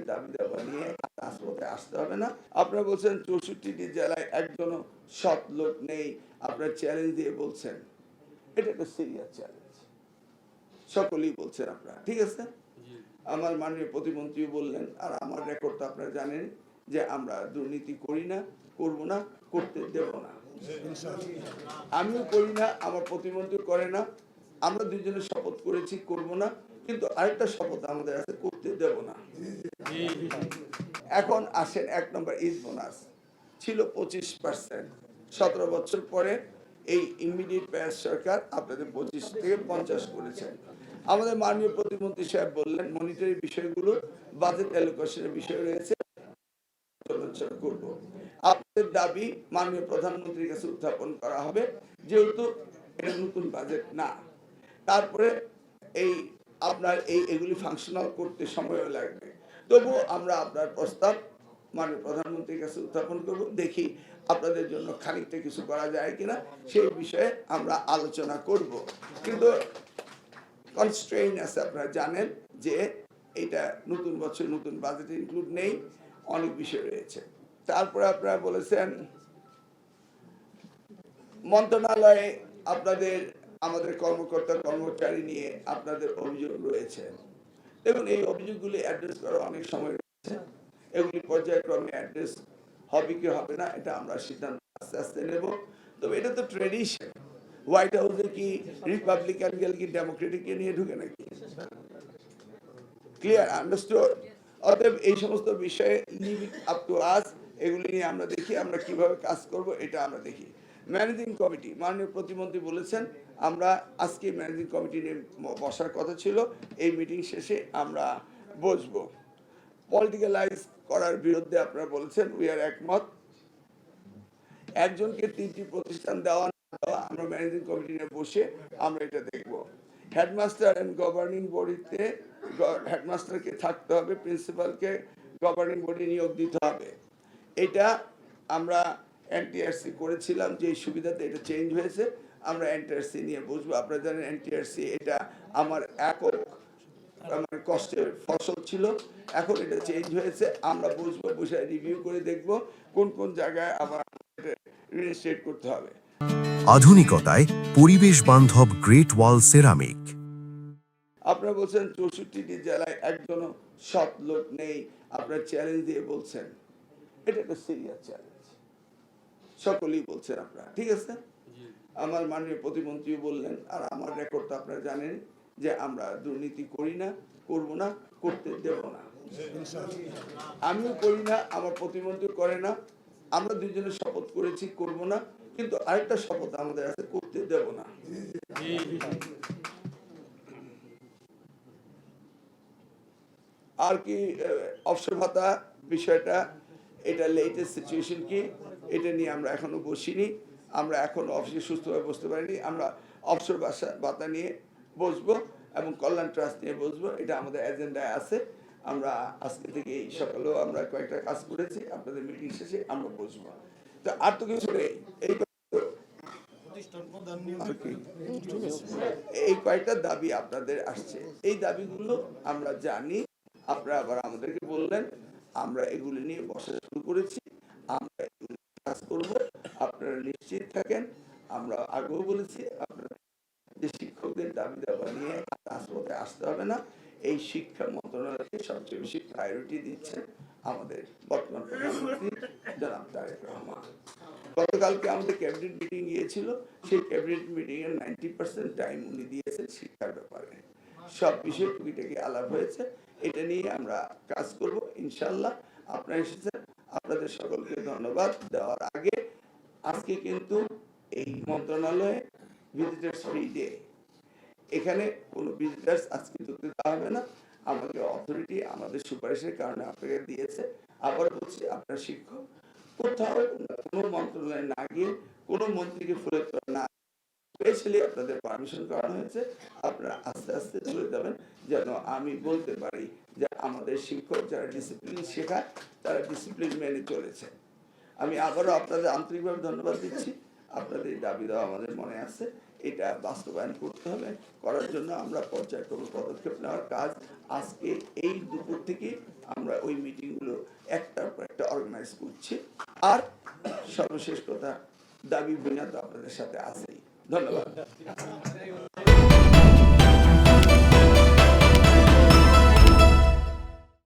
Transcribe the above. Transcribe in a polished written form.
দাবি দাবা নিয়ে রাজপথে আসতে হবে না। আপনারা বলছেন 64টি জেলায় একজনও সৎ লোক নেই, আপনারা চ্যালেঞ্জ দিয়ে বলছেন, এটা একটা সিরিয়াস চ্যালেঞ্জ, সকলেই বলছেন আপনারা, ঠিক আছে। আমার মাননীয় প্রতিমন্ত্রী বললেন, আর আমার রেকর্ড তো আপনারা জানেন যে আমরা দুর্নীতি করি না, করব না, করতে দেব না। আমিও করি না, আমার প্রতিমন্ত্রী করে না, আমরা দুইজনে শপথ করেছি করব না, কিন্তু আরেকটা শপথ আমাদের আছে, করতে দেব না। এখন আসেন 1 নম্বর ঈদ বোনাস ছিল 25%, 17 বছর পরে এই ইমিডিয়েট প্যাস সরকার আপনাদের 25 থেকে 50 করেছেন। আমাদের মাননীয় প্রতিমন্ত্রী সাহেব বললেন মনিটরি বিষয়গুলো বাজেট অ্যালোকেশনের বিষয় রয়েছে, করব। আপনাদের দাবি মাননীয় প্রধানমন্ত্রীর কাছে উত্থাপন করা হবে, যেহেতু এটা নতুন বাজেট না। তারপরে এই আপনার এগুলি ফাংশনাল করতে সময় লাগবে, তবুও আমরা আপনার প্রস্তাব মাননীয় প্রধানমন্ত্রীর কাছে উত্থাপন করব, দেখি আপনাদের জন্য খানিকটা কিছু করা যায় কিনা, সেই বিষয়ে আমরা আলোচনা করব। কিন্তু কনস্ট্রেইন আছে, আপনারা জানেন যে এটা নতুন বছর নতুন বাজেটে ইনক্লুড নেই, অনেক বিষয় রয়েছে। তারপরে আপনারা বলেছেন মন্ত্রণালয়ে আপনাদের আমাদের কর্মকর্তা কর্মচারী নিয়ে আপনাদের অভিযোগ রয়েছে। দেখুন, এই অভিযোগগুলি অ্যাড্রেস করা অনেক সময় রয়েছে, এগুলি পর্যায়ক্রমে অ্যাড্রেস হবে কি হবে না এটা আমরা সিদ্ধান্ত আস্তে আস্তে নেব। তবে এটা তো ট্রেডিশন, হোয়াইট হাউসে কি রিপাবলিকান গেল কি ডেমোক্রেটিককে নিয়ে ঢুকে নাকি? Clear, understood? অতএব এই সমস্ত বিষয়ে leave it up to us, এগুলি নিয়ে আমরা দেখি আমরা কিভাবে কাজ করব, এটা আমরা দেখি। ম্যানেজিং কমিটি, মাননীয় প্রতিমন্ত্রী বলেছেন আমরা আজকে ম্যানেজিং কমিটি নিয়ে বসার কথা ছিল, এই মিটিং শেষে আমরা বসবো। পলিটিক্যালাইজ করার বিরুদ্ধে আপনারা বলেছেন, উই আর একমত। একজনকে 3টি প্রতিষ্ঠান দেওয়া না দেওয়া আমরা ম্যানেজিং কমিটি নিয়ে বসে আমরা এটা দেখব। হেডমাস্টার এন্ড গভর্নিং বডিতে হেডমাস্টারকে থাকতে হবে, প্রিন্সিপালকে গভর্নিং বডি নিয়োগ দিতে হবে। এটা আমরা এনটিআরসি করেছিলাম, যে সুবিধাতে এটা চেঞ্জ হয়েছে, আমরা এনটিআরসি নিয়ে বুঝবো। আপনারা জানেন এনটিআরসি এটা আমার একক মানে কষ্টের ফসল ছিল, এখন এটা চেঞ্জ হয়েছে, আমরা বুঝবো, বুঝে রিভিউ করে দেখব কোন কোন জায়গায় আবার রিইনস্টেট করতে হবে। আধুনিকতায় পরিবেশ বান্ধব গ্রেট ওয়াল সেরামিক। আপনারা বলছেন 64টি জেলায় একজনও সৎ লোক নেই, আপনারা চ্যালেঞ্জ দিয়ে বলছেন, এটা একটা সিরিয়াস চ্যালেঞ্জ, সকলেই বলছেন আপনারা, ঠিক আছে। আমার মাননীয় প্রতিমন্ত্রী বললেন, আর আমার রেকর্ড তো আপনারা জানেন যে আমরা দুর্নীতি করি না, করব না, করতে দেব না। আমিও করি না, আমার প্রতিমন্ত্রী করে না, আমরা দুইজনে শপথ করেছি করব না, কিন্তু আরেকটা শপথ আমাদের আছে, করতে দেব না। আর কি অবসর ভাতা বিষয়টা, এটা লেটেস্ট সিচুয়েশন কি, এটা নিয়ে আমরা এখনো বসিনি, আমরা এখন অফিসে সুস্থভাবে বসতে পারিনি, আমরা অবসর ভাতা নিয়ে বসবো এবং কল্যাণ ট্রাস্ট নিয়ে বসবো, এটা আমাদের এজেন্ডায় আছে। আমরা আজকে থেকে এই সকালেও আমরা কয়েকটা কাজ করেছি, আপনাদের মিটিং শেষে আমরা বসবো। তো আর তো কিছু নেই, এই কয়েকটা দাবি আপনাদের আসছে, এই দাবিগুলো আমরা জানি, আপনারা আবার আমাদেরকে বললেন, আমরা এগুলি নিয়ে বসা শুরু করেছি, আমরা কাজ করব, আপনারা নিশ্চিত থাকেন। আমরা আগেও বলেছি আপনারা যে শিক্ষকদের দাবি দাবা নিয়ে রাজপথে আসতে হবে না, এই শিক্ষা মন্ত্রণালয়কে সবচেয়ে বেশি প্রায়োরিটি দিচ্ছেন আমাদের বর্তমান প্রধানমন্ত্রী জনাব তারেক রহমান। গতকালকে আমাদের ক্যাবিনেট মিটিং গিয়েছিল, সেই ক্যাবিনেট মিটিং এর 90% টাইম উনি দিয়েছেন শিক্ষার ব্যাপারে, সব বিষয়ে টুকিটাকি আলাপ হয়েছে, এটা নিয়ে আমরা কাজ করব ইনশাআল্লাহ। আপনারা এসেছেন, আপনাদের সকলকে ধন্যবাদ দেওয়ার আগে, আজকে কিন্তু এই মন্ত্রণালয়ে ভিজিটার্স ফ্রি ডে, এখানে কোনো ভিজিটার্স আজকে ঢুকতে দেওয়া হবে না, আমাদের অথরিটি আমাদের সুপারিশের কারণে আপনাকে দিয়েছে। আবার বলছি, আপনার শিক্ষক কোথাও কোনো মন্ত্রণালয়ে না গিয়ে কোনো মন্ত্রীকে ফুলের তোড়া না, স্পেশালি আপনাদের পারমিশন করানো হয়েছে, আপনারা আস্তে আস্তে চলে যাবেন, যেন আমি বলতে পারি যে আমাদের শিক্ষক যারা ডিসিপ্লিন শেখায় তারা ডিসিপ্লিন মেনে চলেছে। আমি আবারও আপনাদের আন্তরিকভাবে ধন্যবাদ দিচ্ছি, আপনাদের দাবি দেওয়া আমাদের মনে আছে, এটা বাস্তবায়ন করতে হবে, করার জন্য আমরা পর্যায়ক্রমে পদক্ষেপ নেওয়ার কাজ আজকে এই দুপুর থেকে আমরা আমরা ওই মিটিংগুলো একটার পর একটা অর্গানাইজ করছি। আর সর্বশেষ কথা, দাবি বিনা তো আপনাদের সাথে আছেই। ধন্যবাদ।